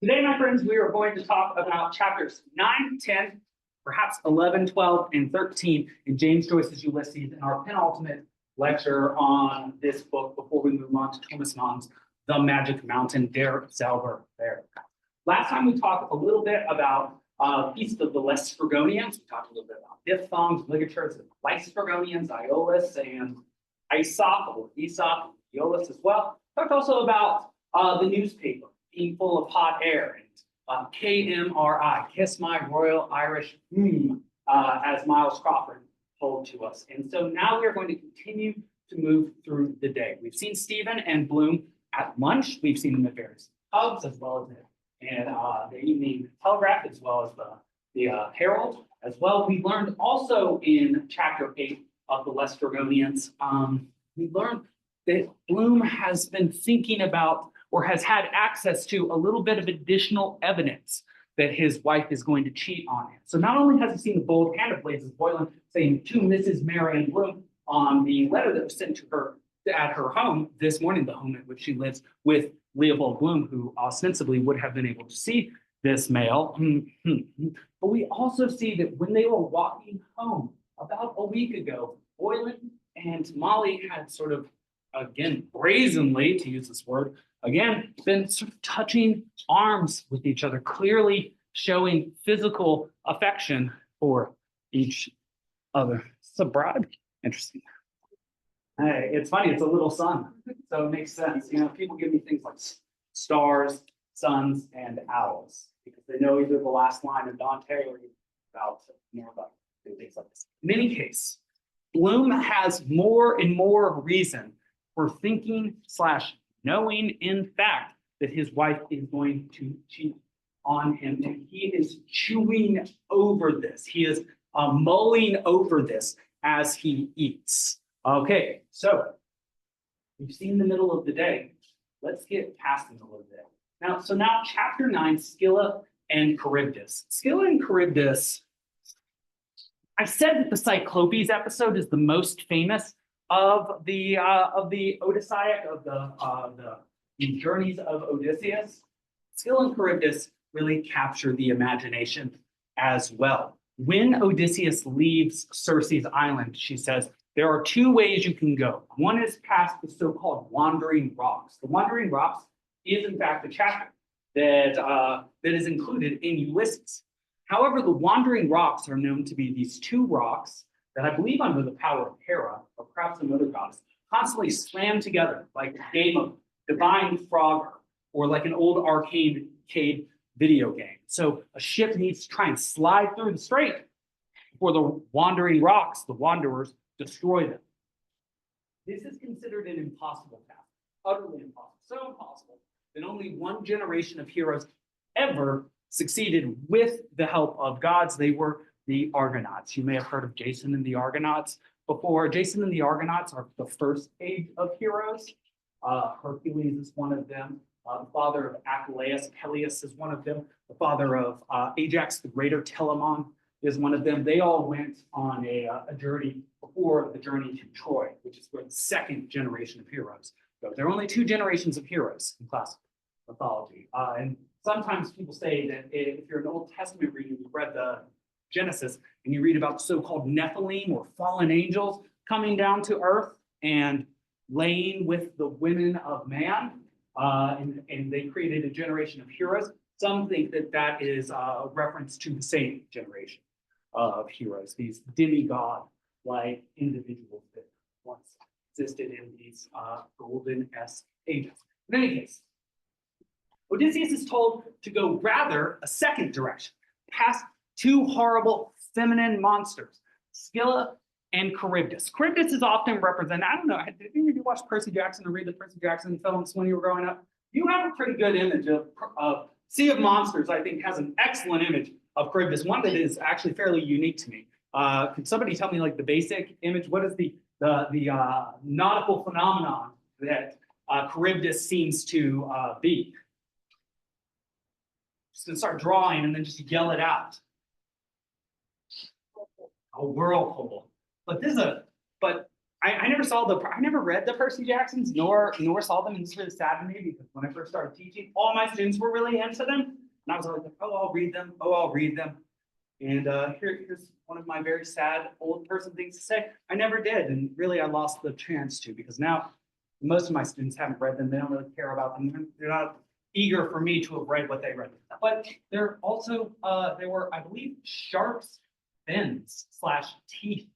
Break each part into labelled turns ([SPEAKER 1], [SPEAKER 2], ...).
[SPEAKER 1] Today, my friends, we are going to talk about chapters 9, 10, perhaps 11, 12, and 13 in James Joyce's Ulysses, and our penultimate lecture on this book before we move on to Thomas Mann's The Magic Mountain, Der Zauberberg. Last time we talked a little bit about Feast of the Laestrygonians. We talked a little bit about diphthongs, ligatures, and Laestrygonians, Iolus, and Aesop, or Aesop, Iolus as well. Talked also about the newspaper being full of hot air, and KMRI, Kiss My Royal Irish as Miles Crawford told to us. And so now we are going to continue to move through the day. We've seen Stephen and Bloom at lunch. We've seen them at various pubs, as well as the Evening Telegraph, as well as the Herald, as well. We learned also in chapter 8 of the Laestrygonians, we learned that Bloom has been thinking about, or has had access to, a little bit of additional evidence that his wife is going to cheat on him. So not only has he seen the bold hand of Blazes Boylan saying to Mrs. Marianne Bloom on the letter that was sent to her at her home this morning, the home at which she lives with Leopold Bloom, who ostensibly would have been able to see this mail. But we also see that when they were walking home about a week ago, Boylan and Molly had sort of, again, brazenly, to use this word, again, been sort of touching arms with each other, clearly showing physical affection for each other. It's a bride. Interesting. Hey, it's funny, it's a little sun, so it makes sense. You know, people give me things like stars, suns, and owls, because they know either the last line of Dante or about more about things like this. In any case, Bloom has more and more reason for thinking / knowing, in fact, that his wife is going to cheat on him, and he is chewing over this. He is mulling over this as he eats. Okay, so we've seen the middle of the day. Let's get past the middle of the day. Now chapter 9, Scylla and Charybdis. Scylla and Charybdis, I said that the Cyclopes episode is the most famous of the Odysseia, of the journeys of Odysseus. Scylla and Charybdis really capture the imagination as well. When Odysseus leaves Circe's island, she says, there are two ways you can go. One is past the so-called Wandering Rocks. The Wandering Rocks is, in fact, a chapter that is included in Ulysses. However, the Wandering Rocks are known to be these two rocks that I believe, under the power of Hera, or perhaps another goddess, constantly slam together like a game of Divine Frogger, or like an old arcade video game. So a ship needs to try and slide through the strait before the Wandering Rocks, the wanderers, destroy them. This is considered an impossible task, utterly impossible. So impossible that only one generation of heroes ever succeeded with the help of gods. They were the Argonauts. You may have heard of Jason and the Argonauts before. Jason and the Argonauts are the first age of heroes. Hercules is one of them. The father of Achilles, Peleus, is one of them. The father of Ajax the Greater, Telamon, is one of them. They all went on a journey before the journey to Troy, which is where the second generation of heroes go. There are only two generations of heroes in classical mythology. And sometimes people say that if you're an Old Testament reader, you've read the Genesis, and you read about the so-called Nephilim, or fallen angels, coming down to earth and laying with the women of man, and they created a generation of heroes. Some think that that is a reference to the same generation of heroes, these demigod-like individuals that once existed in these golden-esque ages. In any case, Odysseus is told to go rather a second direction, past two horrible feminine monsters, Scylla and Charybdis. Charybdis is often represented, I don't know, did any of you watch Percy Jackson or read the Percy Jackson films when you were growing up? You have a pretty good image of Sea of Monsters, I think, has an excellent image of Charybdis, one that is actually fairly unique to me. Could somebody tell me, like, the basic image? What is the nautical phenomenon that Charybdis seems to be? Just gonna start drawing and then just yell it out. A whirlpool. But I never read the Percy Jacksons, nor saw them, and it's really sad to me because when I first started teaching, all my students were really into them, and I was always like, oh, I'll read them, oh, I'll read them. And here's one of my very sad old person things to say. I never did, and really I lost the chance to, because now most of my students haven't read them. They don't really care about them. They're not eager for me to have read what they read. But they're also, there were, I believe, sharks, fins / teeth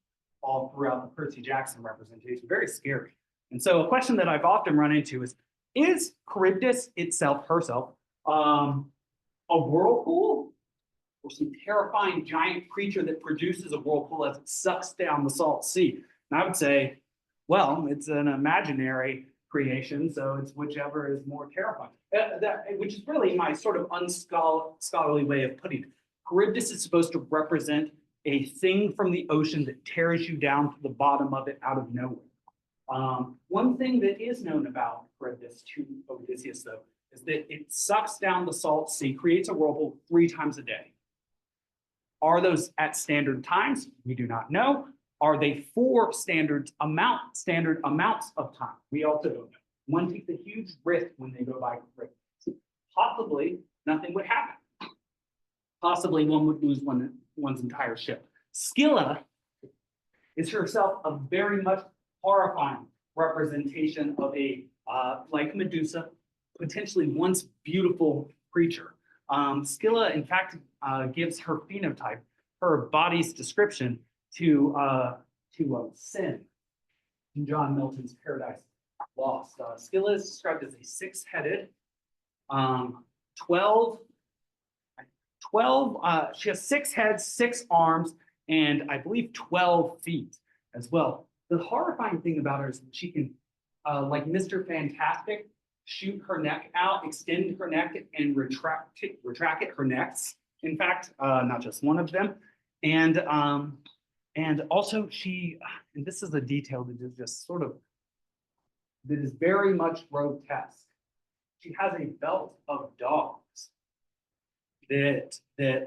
[SPEAKER 1] all throughout the Percy Jackson representation. Very scary. And so a question that I've often run into is Charybdis itself, herself, a whirlpool, or some terrifying giant creature that produces a whirlpool as it sucks down the salt sea? And I would say, well, it's an imaginary creation, so it's whichever is more terrifying. Which is really my sort of unscholarly way of putting it. Charybdis is supposed to represent a thing from the ocean that tears you down to the bottom of it out of nowhere. One thing that is known about Charybdis to Odysseus, though, is that it sucks down the salt sea, creates a whirlpool 3 times a day. Are those at standard times? We do not know. Are they for standard amounts of time? We also don't know. One takes a huge risk when they go by Charybdis. Possibly nothing would happen. Possibly one would lose one's entire ship. Scylla is herself a very much horrifying representation of a, like Medusa, potentially once beautiful creature. Scylla, in fact, gives her phenotype, her body's description to sin in John Milton's Paradise Lost. Scylla is described as a 6-headed, 12, she has 6 heads, 6 arms, and I believe 12 feet as well. The horrifying thing about her is that she can, like Mr. Fantastic, shoot her neck out, extend her neck, and retract her necks. In fact, not just one of them. And also she, and this is a detail that is just sort of, that is very much grotesque. She has a belt of dogs that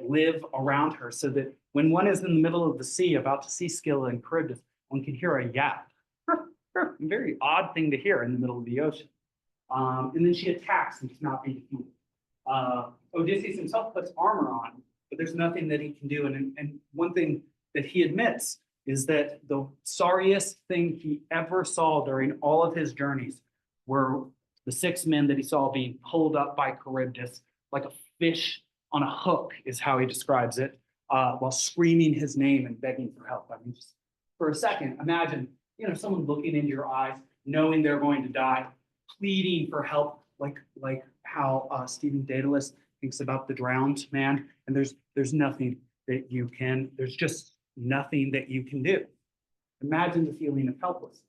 [SPEAKER 1] live around her, so that when one is in the middle of the sea about to see Scylla and Charybdis, one can hear a yap. A very odd thing to hear in the middle of the ocean. And then she attacks and cannot be defeated. Odysseus himself puts armor on, but there's nothing that he can do. And one thing that he admits is that the sorriest thing he ever saw during all of his journeys were the 6 men that he saw being pulled up by Charybdis like a fish on a hook, is how he describes it, while screaming his name and begging for help. I mean, just for a second, imagine, someone looking into your eyes, knowing they're going to die, pleading for help, like how Stephen Daedalus thinks about the drowned man, and there's nothing that you can, there's just nothing that you can do. Imagine the feeling of helplessness.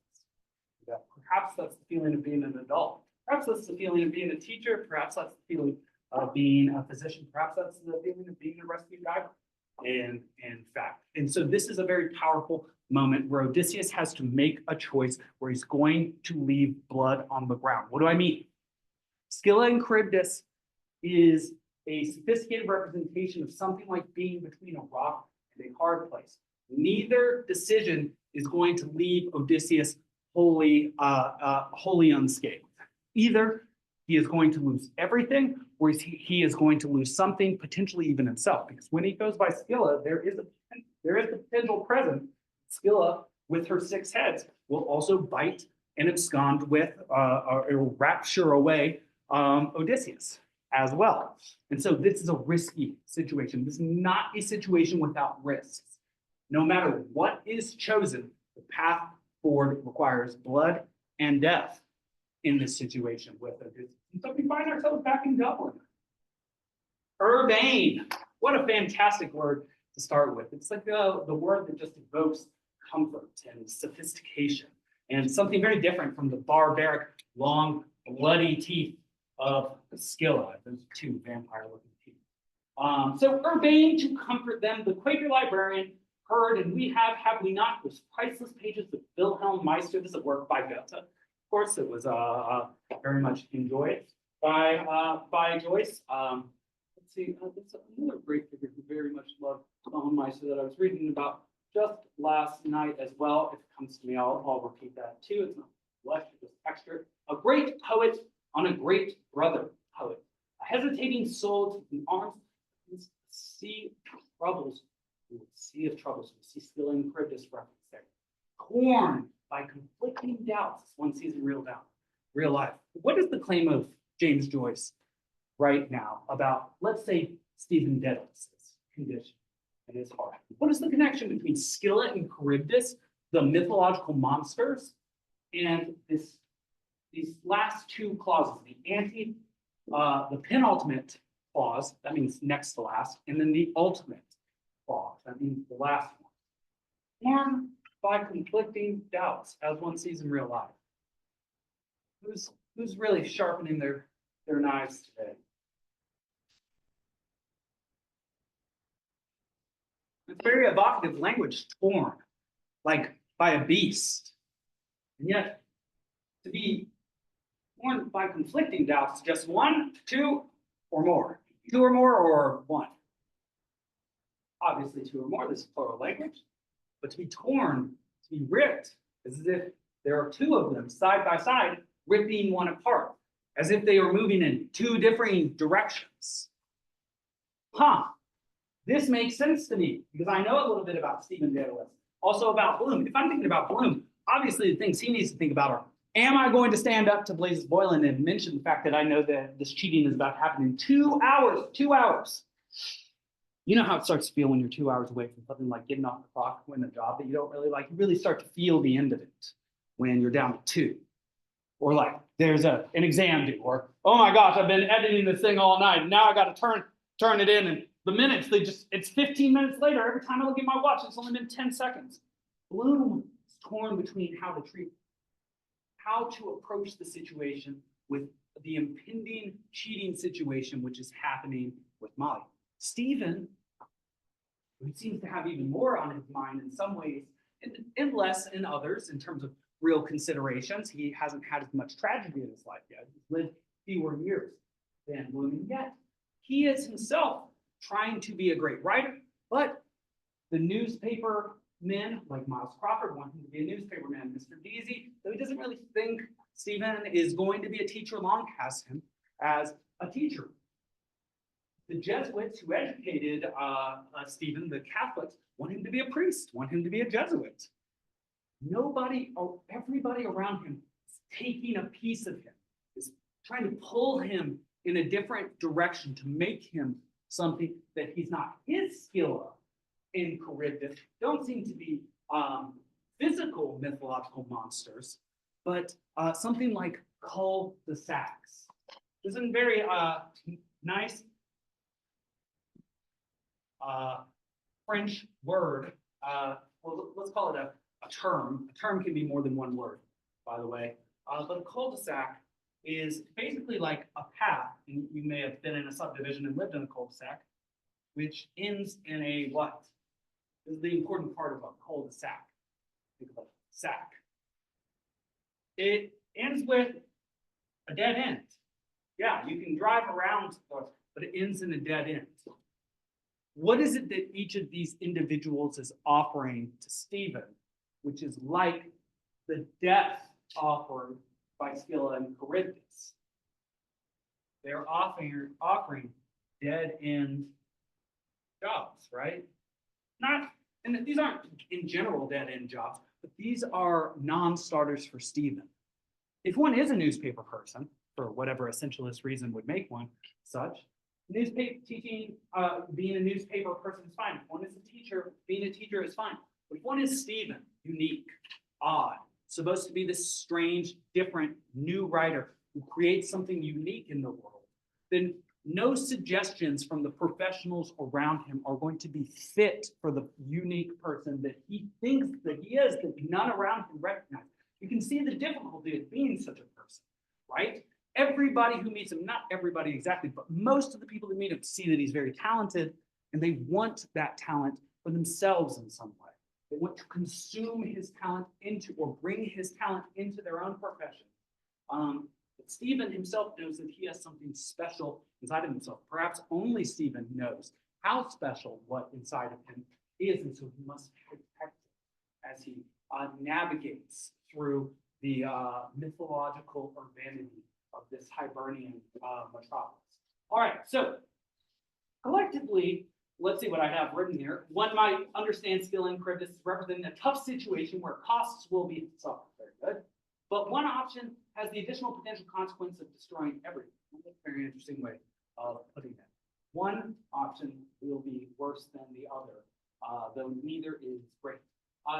[SPEAKER 1] Perhaps that's the feeling of being an adult. Perhaps that's the feeling of being a teacher. Perhaps that's the feeling of being a physician. Perhaps that's the feeling of being a rescue diver. In fact, and so this is a very powerful moment where Odysseus has to make a choice where he's going to leave blood on the ground. What do I mean? Scylla and Charybdis is a sophisticated representation of something like being between a rock and a hard place. Neither decision is going to leave Odysseus wholly unscathed. Either he is going to lose everything, or he is going to lose something, potentially even himself. Because when he goes by Scylla, there is the potential present. Scylla, with her 6 heads, will also bite and abscond with, or rapture away Odysseus as well. And so this is a risky situation. This is not a situation without risks. No matter what is chosen, the path forward requires blood and death in this situation with Odysseus. And so we find ourselves back in Dublin. Urbane. What a fantastic word to start with. It's like the word that just evokes comfort and sophistication, and something very different from the barbaric, long, bloody teeth of Scylla, those 2 vampire-looking teeth. So urbane, to comfort them, the Quaker librarian heard, and we have we not, those priceless pages of Wilhelm Meister. This is a work by Goethe. Of course, it was very much enjoyed by Joyce. Let's see, that's another great figure who very much loved Wilhelm Meister that I was reading about just last night as well. If it comes to me, I'll repeat that too. It's not flesh, it's just texture. A great poet on a great brother poet. A hesitating soul taking arms. Sea of troubles. Sea of troubles. We see Scylla and Charybdis reference there. Torn by conflicting doubts. One sees in real doubt, real life. What is the claim of James Joyce right now about, let's say, Stephen Dedalus' condition in his heart? What is the connection between Scylla and Charybdis, the mythological monsters, and these last two clauses, the penultimate clause, that means next to last, and then the ultimate clause, that means the last one. Torn by conflicting doubts, as one sees in real life. Who's really sharpening their knives today? It's very evocative language, torn, like by a beast. And yet, to be torn by conflicting doubts, just one, two, or more. Two or more, or one. Obviously, two or more, this is plural language. But to be torn, to be ripped, is as if there are two of them side by side, ripping one apart, as if they are moving in two differing directions. This makes sense to me, because I know a little bit about Stephen Dedalus, also about Bloom. If I'm thinking about Bloom, obviously the things he needs to think about are, am I going to stand up to Blazes Boylan and mention the fact that I know that this cheating is about to happen in 2 hours? 2 hours. You know how it starts to feel when you're 2 hours away from something like getting off the clock, when a job that you don't really like, you really start to feel the end of it when you're down to 2. Or like there's an exam due, or, oh my gosh, I've been editing this thing all night, and now I got to turn it in, and the minutes, it's 15 minutes later. Every time I look at my watch, it's only been 10 seconds. Bloom is torn between how to approach the situation with the impending cheating situation, which is happening with Molly. Stephen, who seems to have even more on his mind in some ways, and less in others in terms of real considerations. He hasn't had as much tragedy in his life yet. He's lived fewer years than Bloom, and yet he is himself trying to be a great writer, but the newspaper men like Miles Crawford want him to be a newspaper man. Mr. Deasy, though he doesn't really think Stephen is going to be a teacher long, has him as a teacher. The Jesuits who educated Stephen, the Catholics, want him to be a priest, want him to be a Jesuit. Everybody around him is taking a piece of him, is trying to pull him in a different direction to make him something that he's not. His Scylla and Charybdis don't seem to be physical mythological monsters, but something like cul-de-sacs. This is a very nice French word. Well, let's call it a term. A term can be more than one word, by the way. But a cul-de-sac is basically like a path, and you may have been in a subdivision and lived in a cul-de-sac, which ends in a what? This is the important part of a cul-de-sac. Think of a sack. It ends with a dead end. Yeah, you can drive around, but it ends in a dead end. What is it that each of these individuals is offering to Stephen, which is like the death offered by Scylla and Charybdis? They're offering dead end jobs, right? And these aren't in general dead end jobs, but these are non-starters for Stephen. If one is a newspaper person, for whatever essentialist reason would make one such, newspaper teaching, being a newspaper person is fine. If one is a teacher, being a teacher is fine. But if one is Stephen, unique, odd, supposed to be this strange, different, new writer who creates something unique in the world, then no suggestions from the professionals around him are going to be fit for the unique person that he thinks that he is, that none around him recognize. You can see the difficulty of being such a person, right? Everybody who meets him, not everybody exactly, but most of the people that meet him see that he's very talented, and they want that talent for themselves in some way. They want to consume his talent into, or bring his talent into their own profession. But Stephen himself knows that he has something special inside of himself. Perhaps only Stephen knows how special what inside of him is, and so he must protect as he navigates through the mythological urbanity of this Hibernian metropolis. All right, so collectively, let's see what I have written here. One might understand Scylla and Charybdis representing a tough situation where costs will be suffered. Very good. But one option has the additional potential consequence of destroying everything. That's a very interesting way of putting that. One option will be worse than the other, though neither is great.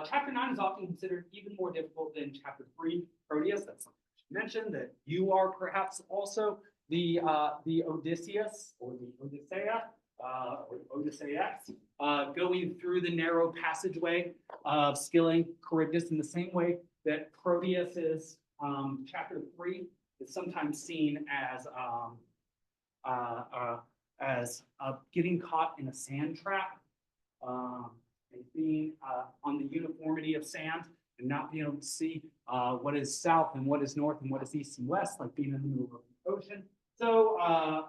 [SPEAKER 1] Chapter 9 is often considered even more difficult than chapter 3, Proteus. That's something I should mention, that you are perhaps also the Odysseus or the Odyssea, or Odysseus, going through the narrow passageway of Scylla and Charybdis in the same way that Proteus is, chapter 3 is sometimes seen as getting caught in a sand trap, and being on the uniformity of sand and not being able to see what is south and what is north and what is east and west, like being in the middle of the ocean. So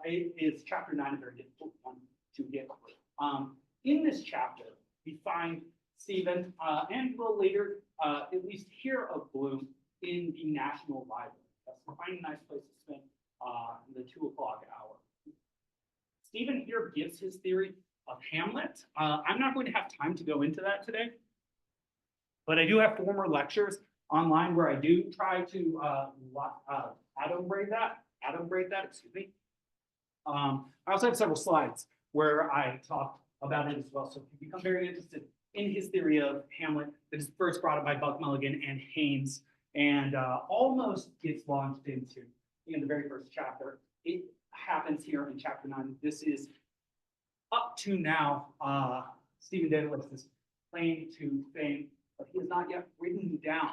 [SPEAKER 1] it is chapter 9, a very difficult one to get through. In this chapter, we find Stephen, and a little later, at least hear of Bloom in the National Library. That's finding a nice place to spend the 2 o'clock hour. Stephen here gives his theory of Hamlet. I'm not going to have time to go into that today, but I do have former lectures online where I do try to adumbrate that, excuse me. I also have several slides where I talk about it as well. So if you become very interested in his theory of Hamlet, that is first brought up by Buck Mulligan and Haynes, and almost gets launched into in the very first chapter. It happens here in chapter 9. This is up to now, Stephen Dedalus is claim to fame, but he has not yet written down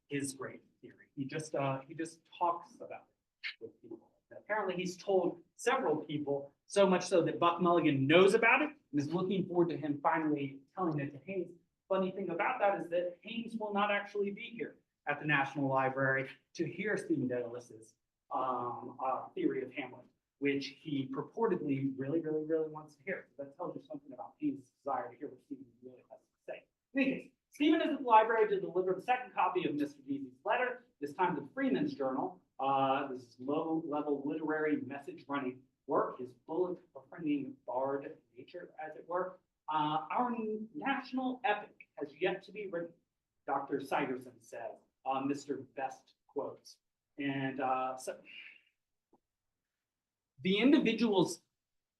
[SPEAKER 1] his great theory. He just talks about it with people. And apparently, he's told several people, so much so that Buck Mulligan knows about it and is looking forward to him finally telling it to Haynes. Funny thing about that is that Haynes will not actually be here at the National Library to hear Stephen Dedalus's theory of Hamlet, which he purportedly really wants to hear. So that tells you something about Haynes' desire to hear what Stephen really has to say. In any case, Stephen is at the library to deliver the second copy of Mr. Deasy's letter, this time to the Freeman's Journal. This is low-level literary message-running work, his bullet-befriending bard nature, as it were. Our national epic has yet to be written, Dr. Sigerson says. Mr. Best quotes. And so the individuals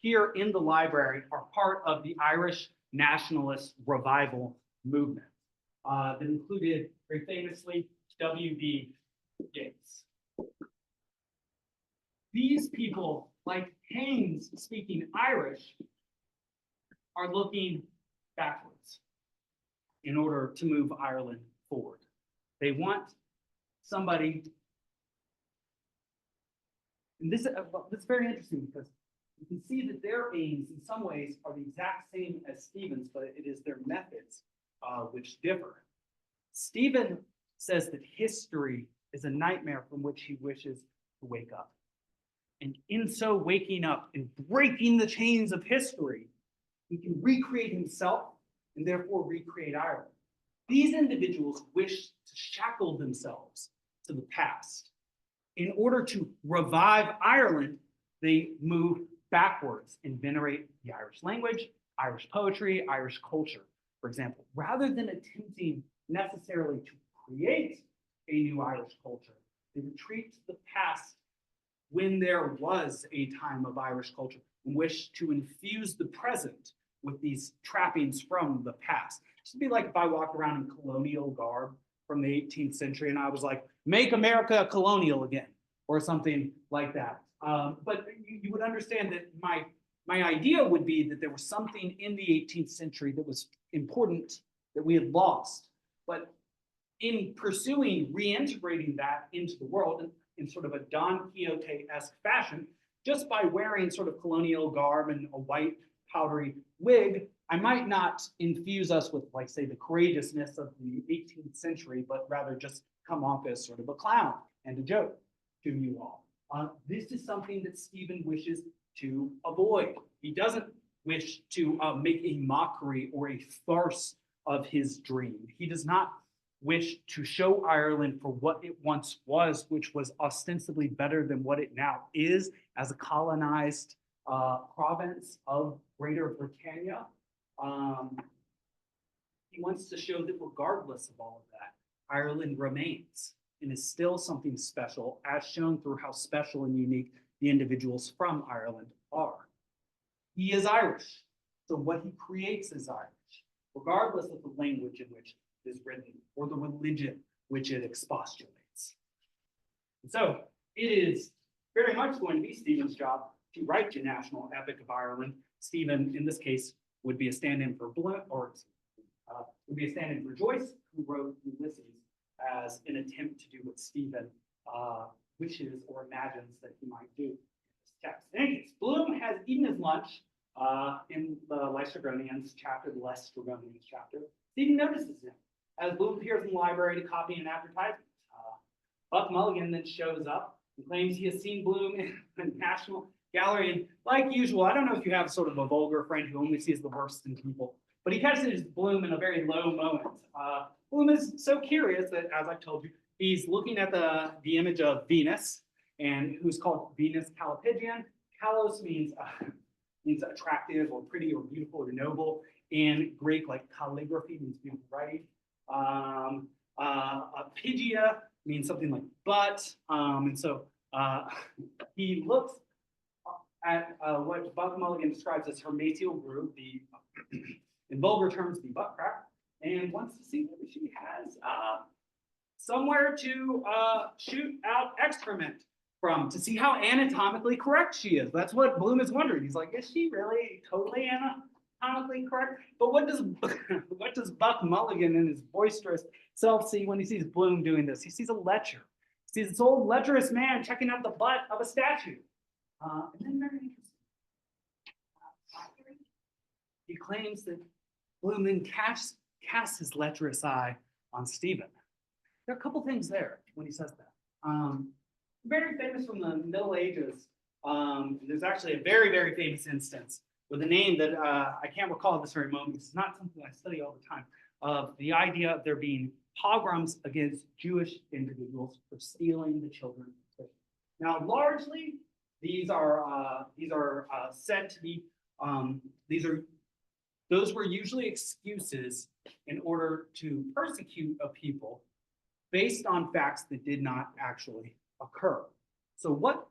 [SPEAKER 1] here in the library are part of the Irish nationalist revival movement that included, very famously, W.B. Yeats. These people, like Haynes speaking Irish, are looking backwards in order to move Ireland forward. They want somebody, and this is very interesting because you can see that their aims in some ways are the exact same as Stephen's, but it is their methods which differ. Stephen says that history is a nightmare from which he wishes to wake up. And in so waking up and breaking the chains of history, he can recreate himself and therefore recreate Ireland. These individuals wish to shackle themselves to the past. In order to revive Ireland, they move backwards and venerate the Irish language, Irish poetry, Irish culture, for example, rather than attempting necessarily to create a new Irish culture. They retreat to the past when there was a time of Irish culture and wish to infuse the present with these trappings from the past. It'd be like if I walked around in colonial garb from the 18th century and I was like, make America colonial again, or something like that. But you would understand that my idea would be that there was something in the 18th century that was important that we had lost. But in pursuing reintegrating that into the world in sort of a Don Quixote-esque fashion, just by wearing sort of colonial garb and a white powdery wig, I might not infuse us with, like, say, the courageousness of the 18th century, but rather just come off as sort of a clown and a joke to you all. This is something that Stephen wishes to avoid. He doesn't wish to make a mockery or a farce of his dream. He does not wish to show Ireland for what it once was, which was ostensibly better than what it now is as a colonized province of Greater Britannia. He wants to show that regardless of all of that, Ireland remains and is still something special, as shown through how special and unique the individuals from Ireland are. He is Irish, so what he creates is Irish, regardless of the language in which it is written or the religion which it expostulates. And so it is very much going to be Stephen's job to write the national epic of Ireland. Stephen, in this case, would be a stand-in for would be a stand-in for Joyce, who wrote Ulysses as an attempt to do what Stephen wishes or imagines that he might do in this text. In any case, Bloom has eaten his lunch in the Lystronians chapter, the Lystronians chapter. Stephen notices him as Bloom appears in the library to copy an advertisement. Buck Mulligan then shows up and claims he has seen Bloom in the National Gallery. And like usual, I don't know if you have sort of a vulgar friend who only sees the worst in people, but he catches Bloom in a very low moment. Bloom is so curious that, as I've told you, he's looking at the image of Venus, and who's called Venus Callipygian. Kalos means attractive or pretty or beautiful or noble. In Greek, like calligraphy means beautiful writing. Pygia means something like butt. And so he looks at what Buck Mulligan describes as her mesial groove, the in vulgar terms, the butt crack, and wants to see whether she has somewhere to shoot out excrement from, to see how anatomically correct she is. That's what Bloom is wondering. He's like, is she really totally anatomically correct? But what does Buck Mulligan in his boisterous self see when he sees Bloom doing this? He sees a lecher. He sees this old lecherous man checking out the butt of a statue. And then very interesting. He claims that Bloom then casts his lecherous eye on Stephen. There are a couple things there when he says that. Very famous from the Middle Ages. There's actually a very, very famous instance with a name that I can't recall at this very moment. It's not something I study all the time. Of the idea of there being pogroms against Jewish individuals for stealing the children. Now, largely, these are said to be those were usually excuses in order to persecute a people based on facts that did not actually occur. So what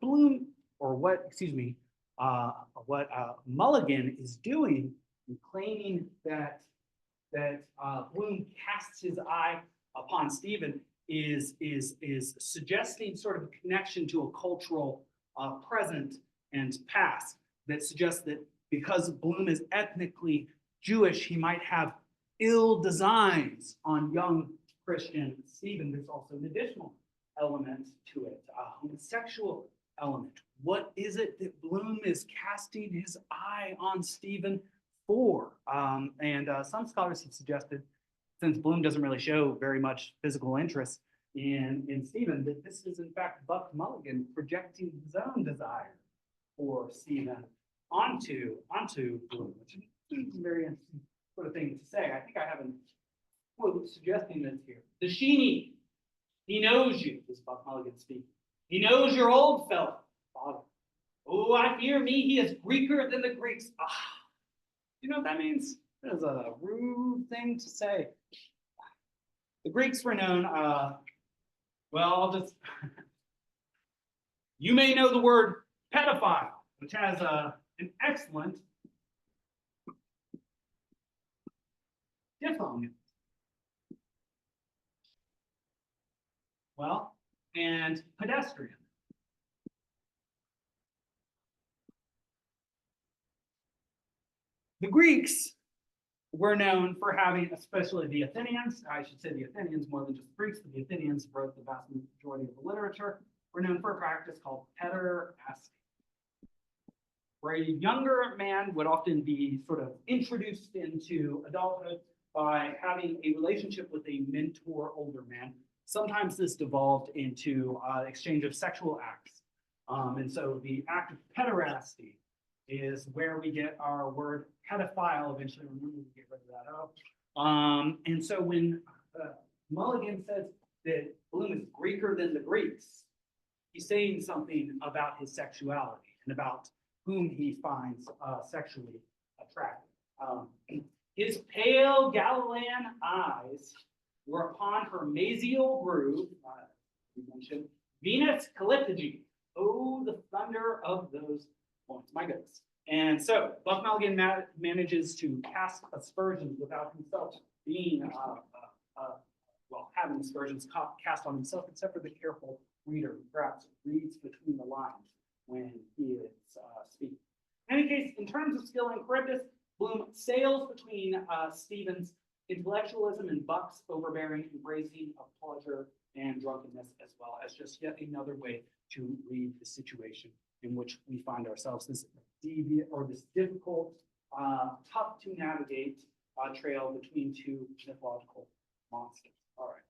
[SPEAKER 1] Mulligan is doing in claiming that Bloom casts his eye upon Stephen is suggesting sort of a connection to a cultural present and past that suggests that because Bloom is ethnically Jewish, he might have ill designs on young Christian Stephen. There's also an additional element to it, a homosexual element. What is it that Bloom is casting his eye on Stephen for? Some scholars have suggested, since Bloom doesn't really show very much physical interest in Stephen, that this is in fact Buck Mulligan projecting his own desire for Stephen onto Bloom, which is a very interesting sort of thing to say. I think I have a quote suggesting this here. The Sheeny, he knows you, this Buck Mulligan speaking. He knows your old fellow, father. Oh, I fear me, he is Greeker than the Greeks. You know what that means? That is a rude thing to say. The Greeks were known, you may know the word pedophile, which has an excellent diphthong. Well, and pedestrian. The Greeks were known for having, especially the Athenians, I should say the Athenians more than just the Greeks, but the Athenians wrote the vast majority of the literature, were known for a practice called pederasty, where a younger man would often be sort of introduced into adulthood by having a relationship with a mentor older man. Sometimes this devolved into exchange of sexual acts. And so the act of pederasty is where we get our word pedophile eventually. Remember, we get rid of that. And so when Mulligan says that Bloom is Greeker than the Greeks, he's saying something about his sexuality and about whom he finds sexually attractive. His pale Galilean eyes were upon her mesial brood, we mentioned, Venus Callipyge. Oh, the thunder of those points, my goodness. And so Buck Mulligan manages to cast aspersions without himself being, well, having aspersions cast on himself, except for the careful reader who perhaps reads between the lines when he is speaking. In any case, in terms of Scylla and Charybdis, Bloom sails between Stephen's intellectualism and Buck's overbearing embracing of pleasure and drunkenness, as well as just yet another way to read the situation in which we find ourselves, this deviant or this difficult, tough to navigate trail between two mythological monsters. All right.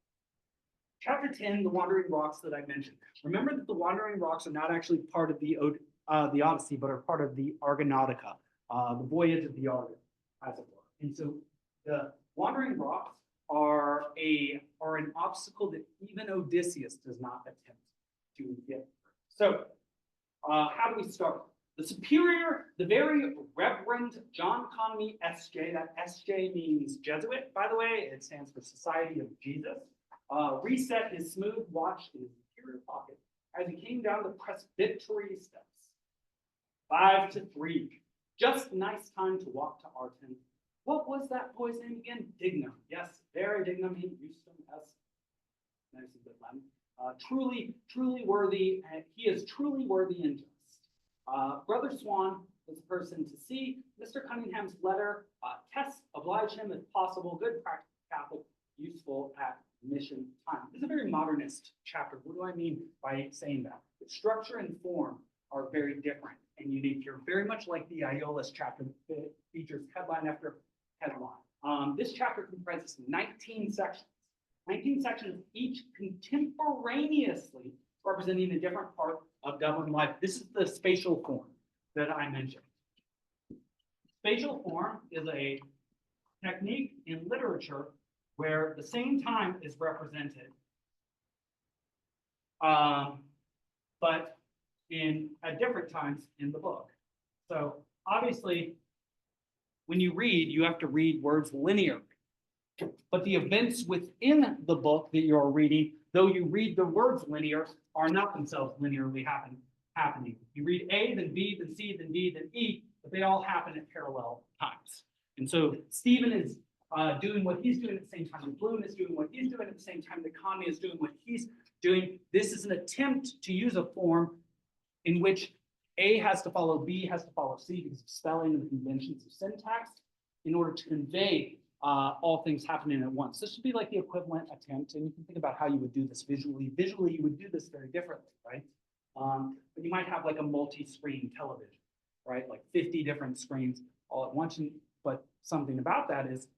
[SPEAKER 1] Chapter 10, the Wandering Rocks that I mentioned. Remember that the Wandering Rocks are not actually part of the Odyssey, but are part of the Argonautica, the voyage of the Argo, as it were. And so the Wandering Rocks are an obstacle that even Odysseus does not attempt to get through. So how do we start? The superior, the very Reverend John Conmee S.J., that S.J. means Jesuit, by the way, it stands for Society of Jesus, reset his smooth watch in his superior pocket as he came down the presbytery steps. 5 to 3, just nice time to walk to our tent. What was that boy's name again? Dignam. Yes, very Dignam. He used him as nice and good Latin. Truly worthy. He is truly worthy and just. Brother Swan was the person to see. Mr. Cunningham's letter. Tess, oblige him if possible. Good practical Catholic, useful at mission time. This is a very modernist chapter. What do I mean by saying that? The structure and form are very different and unique here, very much like the Aeolus chapter that features headline after headline. This chapter comprises 19 sections. 19 sections, each contemporaneously representing a different part of Dublin life. This is the spatial form that I mentioned. Spatial form is a technique in literature where the same time is represented, but at different times in the book. So obviously, when you read, you have to read words linearly. But the events within the book that you're reading, though you read the words linear, are not themselves linearly happening. You read A, then B, then C, then D, then E, but they all happen at parallel times. And so Stephen is doing what he's doing at the same time that Bloom is doing what he's doing at the same time that Conmee is doing what he's doing. This is an attempt to use a form in which A has to follow B, has to follow C because of spelling and the conventions of syntax in order to convey all things happening at once. This would be like the equivalent attempt, and you can think about how you would do this visually. Visually, you would do this very differently, right? But you might have like a multi-screen television, right? Like 50 different screens all at once. But something about that is,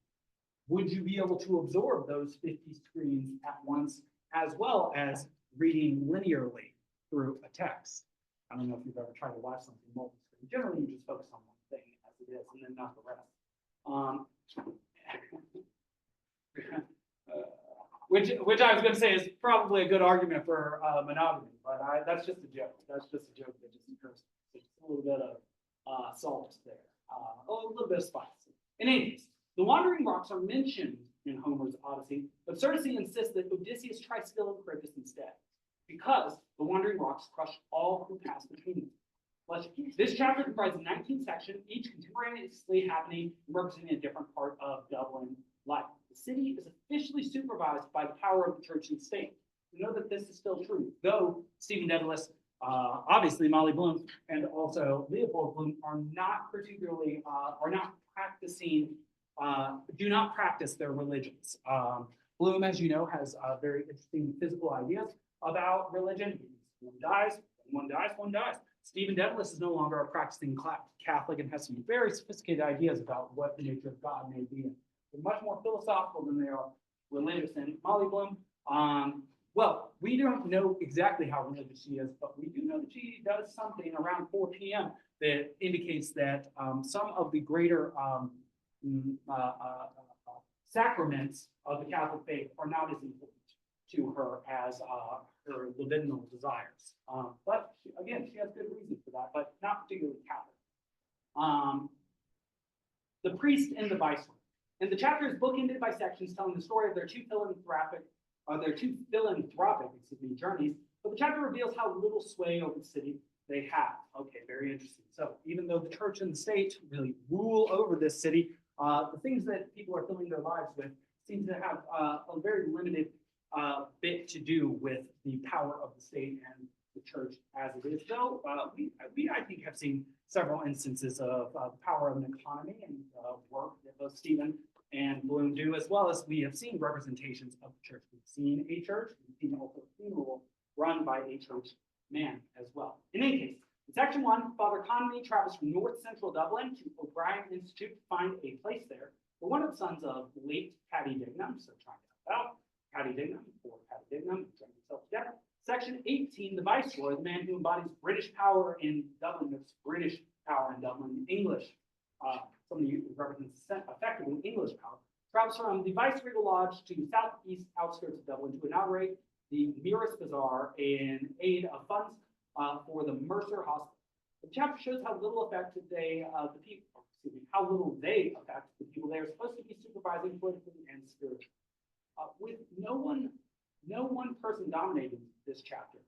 [SPEAKER 1] would you be able to absorb those 50 screens at once, as well as reading linearly through a text? I don't know if you've ever tried to watch something multi-screen. Generally, you just focus on one thing as it is, and then not the rest. Which I was going to say is probably a good argument for monogamy, but that's just a joke. That's just a joke that just occurs. There's a little bit of salt there, a little bit of spice. In any case, the Wandering Rocks are mentioned in Homer's Odyssey, but Circe insists that Odysseus try Scylla and Charybdis instead, because the Wandering Rocks crush all who pass between them. This chapter comprises 19 sections, each contemporaneously happening and representing a different part of Dublin life. The city is officially supervised by the power of the church and state. We know that this is still true, though Stephen Dedalus, obviously Molly Bloom, and also Leopold Bloom are not particularly, are not practicing, do not practice their religions. Bloom, as you know, has very interesting physical ideas about religion. One dies, one dies, one dies. Stephen Dedalus is no longer a practicing Catholic and has some very sophisticated ideas about what the nature of God may be. They're much more philosophical than they are religious. And Molly Bloom, well, we don't know exactly how religious she is, but we do know that she does something around 4 p.m. that indicates that some of the greater sacraments of the Catholic faith are not as important to her as her libidinal desires. But again, she has good reason for that, but not particularly Catholic. The priest and the viceroy. And the chapter is bookended by sections telling the story of their two philanthropic journeys, but the chapter reveals how little sway over the city they have. Okay, very interesting. So even though the church and the state really rule over this city, the things that people are filling their lives with seem to have a very limited bit to do with the power of the state and the church as it is. Though we I think have seen several instances of the power of an economy and work that both Stephen and Bloom do, as well as we have seen representations of the church. We've seen a church, we've seen also a funeral run by a church man as well. In any case, in section 1, Father Conmee travels from north central Dublin to O'Brien Institute to find a place there for one of the sons of late Paddy Dignam, so trying to help out Paddy Dignam, or Paddy Dignam, trying himself together. Section 18, the Viceroy, the man who embodies British power in Dublin, that's British power in Dublin, English, somebody who represents effectively English power, travels from the Viceregal Lodge to the southeast outskirts of Dublin to inaugurate the Muras Bazaar in aid of funds for the Mercer Hospital. The chapter shows how little affect how little they affect the people they are supposed to be supervising politically and spiritually. With no one person dominating this chapter,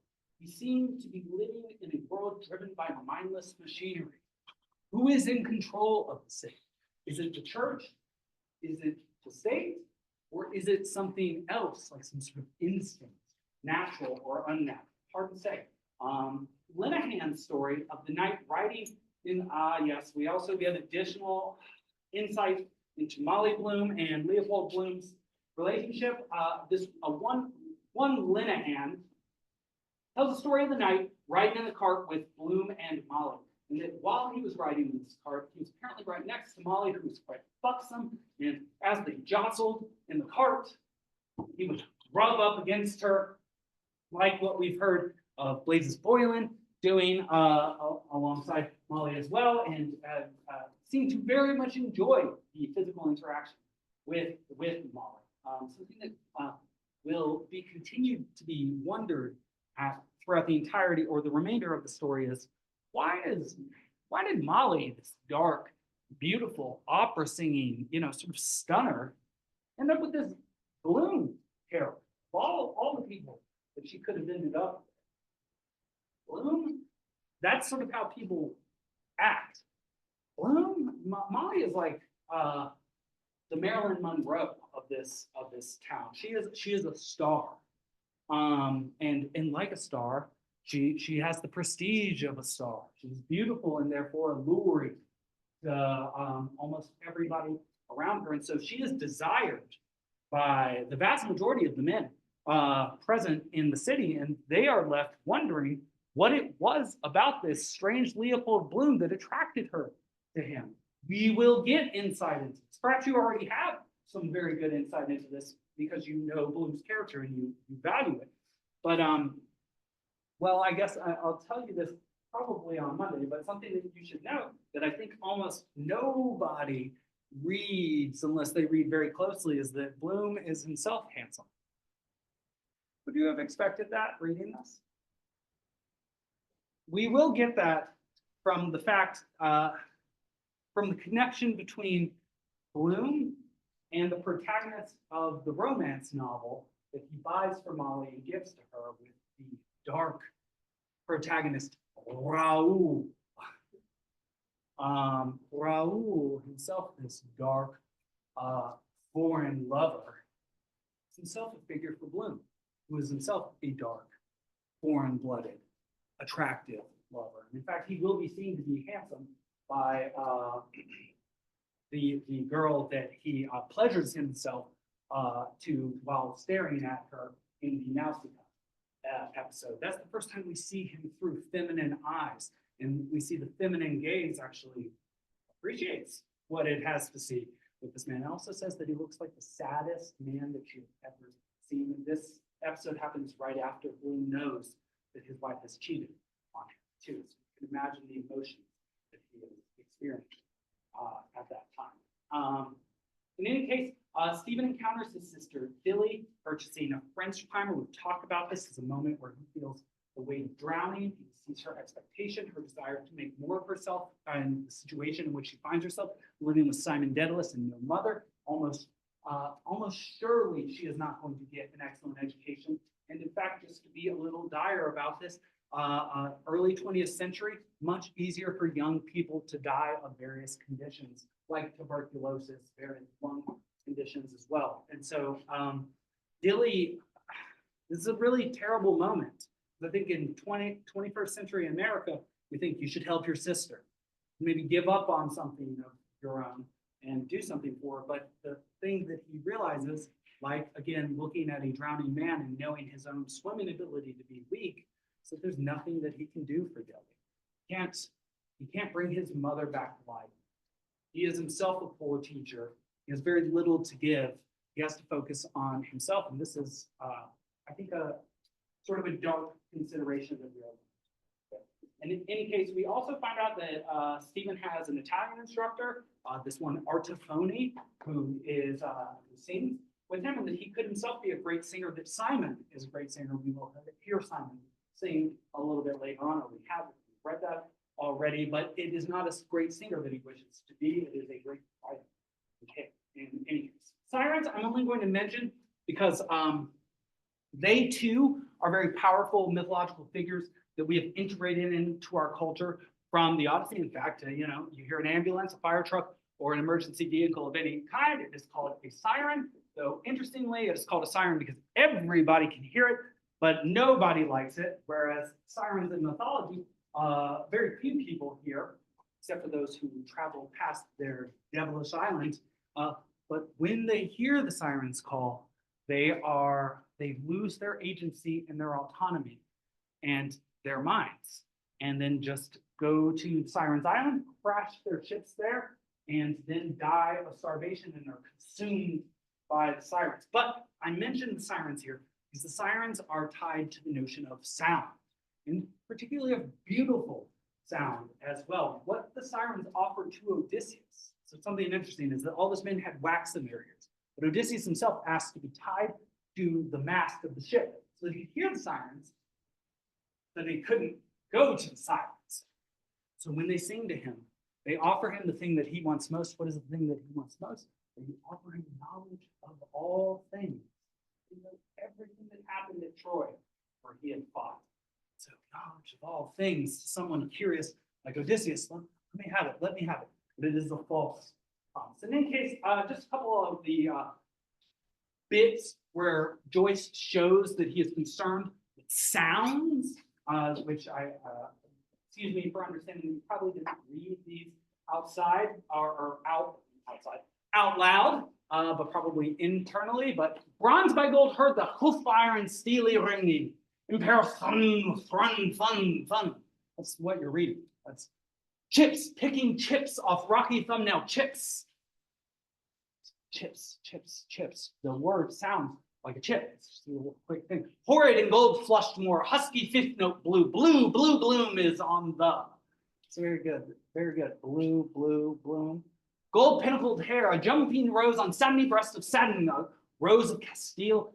[SPEAKER 1] we seem to be living in a world driven by mindless machinery. Who is in control of the city? Is it the church? Is it the state? Or is it something else, like some sort of instinct, natural or unnatural? Hard to say. Linehan's story of the knight riding in, yes, we also get additional insight into Molly Bloom and Leopold Bloom's relationship. One Linehan tells the story of the knight riding in the cart with Bloom and Molly. And that while he was riding in this cart, he was apparently right next to Molly, who was quite buxom. And as they jostled in the cart, he would rub up against her, like what we've heard of Blazes Boylan doing alongside Molly as well, and seemed to very much enjoy the physical interaction with Molly. Something that will be continued to be wondered at throughout the entirety or the remainder of the story is, why did Molly, this dark, beautiful, opera singing, sort of stunner, end up with this Bloom character? All the people that she could have ended up with. Bloom, that's sort of how people act. Bloom, Molly is like the Marilyn Monroe of this town. She is a star, and like a star, she has the prestige of a star. She's beautiful and therefore alluring to almost everybody around her, and so she is desired by the vast majority of the men present in the city, and they are left wondering what it was about this strange Leopold Bloom that attracted her to him. We will get insight into this. Perhaps you already have some very good insight into this because you know Bloom's character and you value it. But well, I guess I'll tell you this probably on Monday, but something that you should know that I think almost nobody reads unless they read very closely is that Bloom is himself handsome. Would you have expected that reading this? We will get that from the fact, from the connection between Bloom and the protagonist of the romance novel that he buys for Molly and gives to her with the dark protagonist, Raoul. Raoul himself, this dark, foreign lover, is himself a figure for Bloom, who is himself a dark, foreign-blooded, attractive lover. And in fact, he will be seen to be handsome by the girl that he pleasures himself to while staring at her in the Nausicaa episode. That's the first time we see him through feminine eyes, and we see the feminine gaze actually appreciates what it has to see with this man. It also says that he looks like the saddest man that you've ever seen. This episode happens right after Bloom knows that his wife has cheated on him too. So you can imagine the emotions that he is experiencing at that time. In any case, Stephen encounters his sister Billy purchasing a French primer. We've talked about this as a moment where he feels the weight of drowning. He sees her expectation, her desire to make more of herself, and the situation in which she finds herself, living with Simon Daedalus and no mother. Almost surely she is not going to get an excellent education. And in fact, just to be a little dire about this, early 20th century, much easier for young people to die of various conditions like tuberculosis, various lung conditions as well. And so Dilly, this is a really terrible moment. I think in 21st century America, we think you should help your sister. Maybe give up on something of your own and do something for her. But the thing that he realizes, like, again, looking at a drowning man and knowing his own swimming ability to be weak, so there's nothing that he can do for Dilly. He can't bring his mother back to life. He is himself a poor teacher. He has very little to give. He has to focus on himself. And this is, I think, a sort of a dark consideration that we are. And in any case, we also find out that Stephen has an Italian instructor, this one Artifoni, who sings with him, and that he could himself be a great singer, that Simon is a great singer. We will hear Simon sing a little bit later on, or we have read that already, but it is not a great singer that he wishes to be. It is a great writer. Okay, in any case. Sirens, I'm only going to mention because they too are very powerful mythological figures that we have integrated into our culture from the Odyssey. In fact, you hear an ambulance, a fire truck, or an emergency vehicle of any kind, it is called a siren. So interestingly, it is called a siren because everybody can hear it, but nobody likes it. Whereas sirens in mythology, very few people hear, except for those who travel past their devilish island. But when they hear the siren's call, they lose their agency and their autonomy and their minds, and then just go to Siren's Island, crash their ships there, and then die of starvation and are consumed by the sirens. But I mentioned the sirens here because the sirens are tied to the notion of sound, and particularly of beautiful sound as well. What the sirens offer to Odysseus, so something interesting is that all those men had wax in their ears, but Odysseus himself asked to be tied to the mast of the ship so that he could hear the sirens, but he couldn't go to the sirens. So when they sing to him, they offer him the thing that he wants most. What is the thing that he wants most? They offer him knowledge of all things. He knows everything that happened at Troy where he had fought. So knowledge of all things, someone curious like Odysseus, let me have it, let me have it. But it is a false promise. In any case, just a couple of the bits where Joyce shows that he is concerned with sounds, which excuse me for understanding, you probably didn't read these outside or out loud, but probably internally. But bronze by gold heard the hoof iron steely ringing. Imperial fun. That's what you're reading. That's chips, picking chips off rocky thumbnail chips. Chips. The word sounds like a chip. It's just a little quick thing. Horrid and gold flushed more. Husky fifth note blue. Blue bloom is on the. It's very good. Blue bloom. Gold pinnacled hair. A jumping rose on satiny breast of satin. A rose of Castile.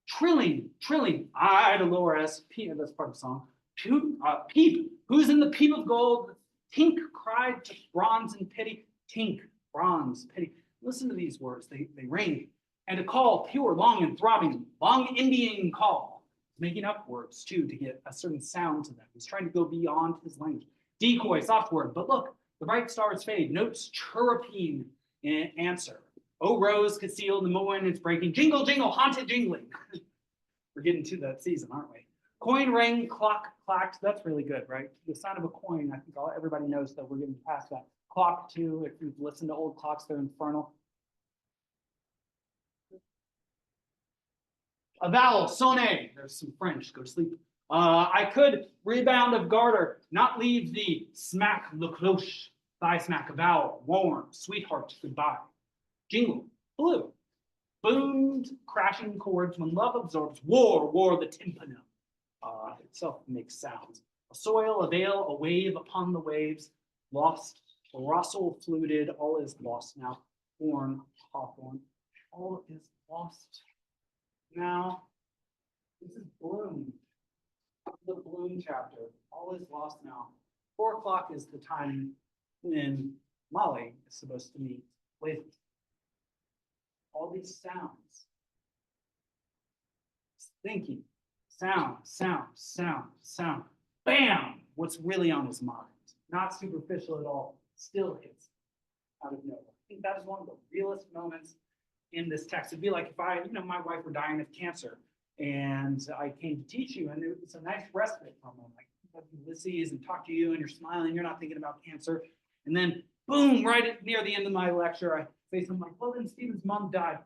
[SPEAKER 1] Trilling. I, Dolores. That's part of the song. Peep. Who's in the peep of gold? Tink cried to bronze in pity. Tink, bronze, pity. Listen to these words. They ring. And a call, pure, long, and throbbing, long Indian call. Making up words, too, to get a certain sound to them. He's trying to go beyond his language. Decoy, soft word. But look, the bright stars fade. Notes chirruping in answer. Oh, rose concealed, the moon is breaking. Jingle, haunted jingling. We're getting to that season, aren't we? Coin rang, clock clacked. That's really good, right? The sound of a coin, I think everybody knows that we're getting past that. Clock, too, if you've listened to old clocks, they're infernal. A vowel, sonne. There's some French, go to sleep. I could, rebound of garter, not leave thee, smack le cloche, thigh smack, a vowel, warm, sweetheart, goodbye. Jingle, blue, boomed, crashing chords, when love absorbs, war the tympanum. Itself makes sounds. A soil, a veil, a wave upon the waves, lost, a rustle fluted, all is lost now. Horn, hawthorn. all is lost now. This is Bloom, the Bloom chapter. All is lost now. 4 o'clock is the time when Molly is supposed to meet with all these sounds. Thinking, sound, sound, sound, sound. Bam! What's really on his mind? Not superficial at all. Still hits out of nowhere. I think that is one of the realest moments in this text. It'd be like if my wife were dying of cancer and I came to teach you, and it's a nice respite from them. Like Ulysses and talk to you and you're smiling, you're not thinking about cancer. And then boom, right near the end of my lecture, I say something like, well, then Stephen's mom died.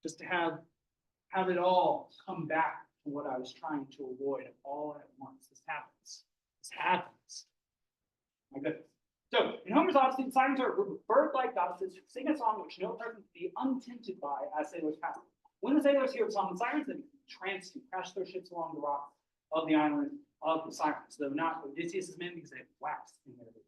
[SPEAKER 1] Just to have it all come back to what I was trying to avoid all at once. This happens. This happens. My goodness. So, in Homer's Odyssey, the Sirens are a group of bird-like goddesses who sing a song which no person can be untinted by as sailors pass. When the sailors hear the song of the Sirens, they become tranced and crash their ships along the rocks of the island of the Sirens, though not Odysseus' men because they have wax in their ears.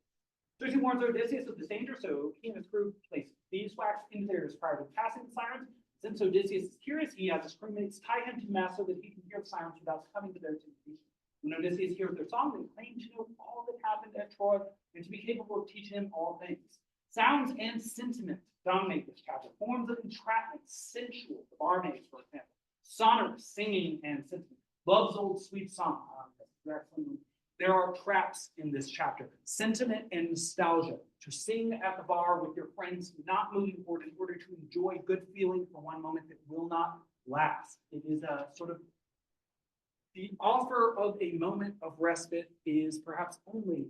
[SPEAKER 1] Circe warns Odysseus of this danger, so he and his crew place beeswax into their ears prior to passing the Sirens. Since Odysseus is curious, he has his crewmates tie him to the mast so that he can hear the Sirens without coming to their temptation. When Odysseus hears their song, they claim to know all that happened at Troy and to be capable of teaching him all things. Sounds and sentiment dominate this chapter. Forms of entrapment, sensual, the barmaids, for example. Sonorous, singing and sentiment. Love's old sweet song. There are traps in this chapter. Sentiment and nostalgia. To sing at the bar with your friends, not moving forward in order to enjoy good feeling for one moment that will not last. It is a sort of the offer of a moment of respite is perhaps only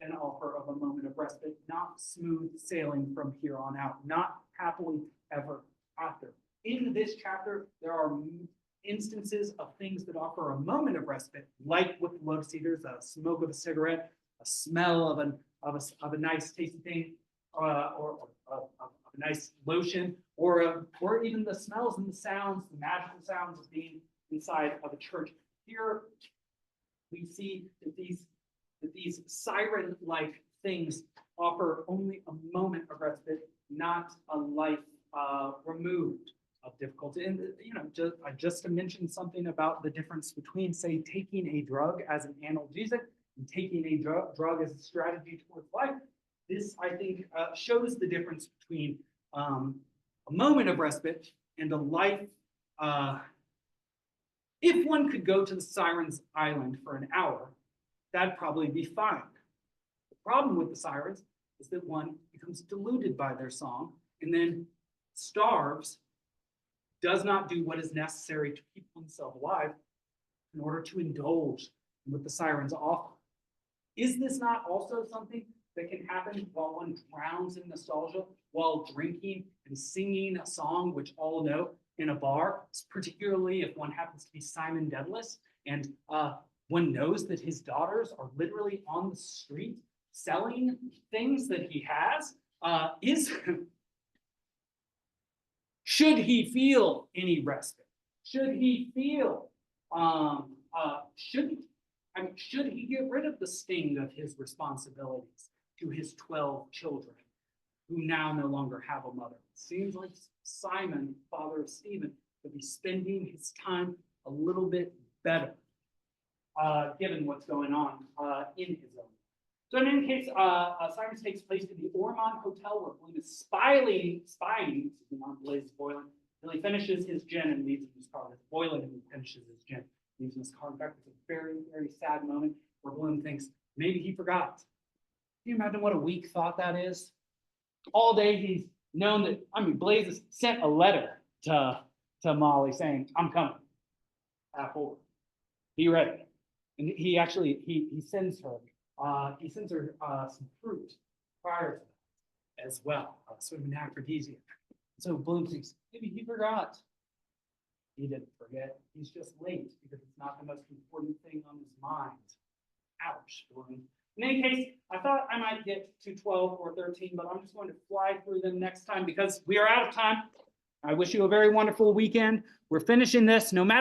[SPEAKER 1] an offer of a moment of respite, not smooth sailing from here on out, not happily ever after. In this chapter, there are instances of things that offer a moment of respite, like with the lotus eaters, a smoke of a cigarette, a smell of a nice tasty thing, or a nice lotion, or even the smells and the sounds, the magical sounds of being inside of a church. Here we see that these siren-like things offer only a moment of respite, not a life removed of difficulty. And just to mention something about the difference between, say, taking a drug as an analgesic and taking a drug as a strategy towards life. This, I think, shows the difference between a moment of respite and a life. If one could go to the Sirens Island for an hour, that'd probably be fine. The problem with the Sirens is that one becomes deluded by their song and then starves, does not do what is necessary to keep oneself alive in order to indulge in what the Sirens offer. Is this not also something that can happen while one drowns in nostalgia, while drinking and singing a song which all know in a bar, particularly if one happens to be Simon Dedalus, and one knows that his daughters are literally on the street selling things that he has? Should he feel any respite? Should he feel, should he get rid of the sting of his responsibilities to his 12 children who now no longer have a mother? It seems like Simon, father of Stephen, would be spending his time a little bit better, given what's going on in his own. So in any case, Sirens takes place in the Ormond Hotel where Bloom is spying on Blaze Boylan, until he finishes his gin and leaves in his car. It's Boylan who finishes his gin, leaves in his car. In fact, it's a very, very sad moment where Bloom thinks maybe he forgot. Can you imagine what a weak thought that is? All day he's known that, Blaze has sent a letter to Molly saying, I'm coming. Apple, be ready. And he actually, he sends her some fruit prior to that as well, sort of an aphrodisiac. So Bloom thinks, maybe he forgot. He didn't forget. He's just late because it's not the most important thing on his mind. Ouch, Bloom. In any case, I thought I might get to 12 or 13, but I'm just going to fly through them next time because we are out of time. I wish you a very wonderful weekend. We're finishing this no matter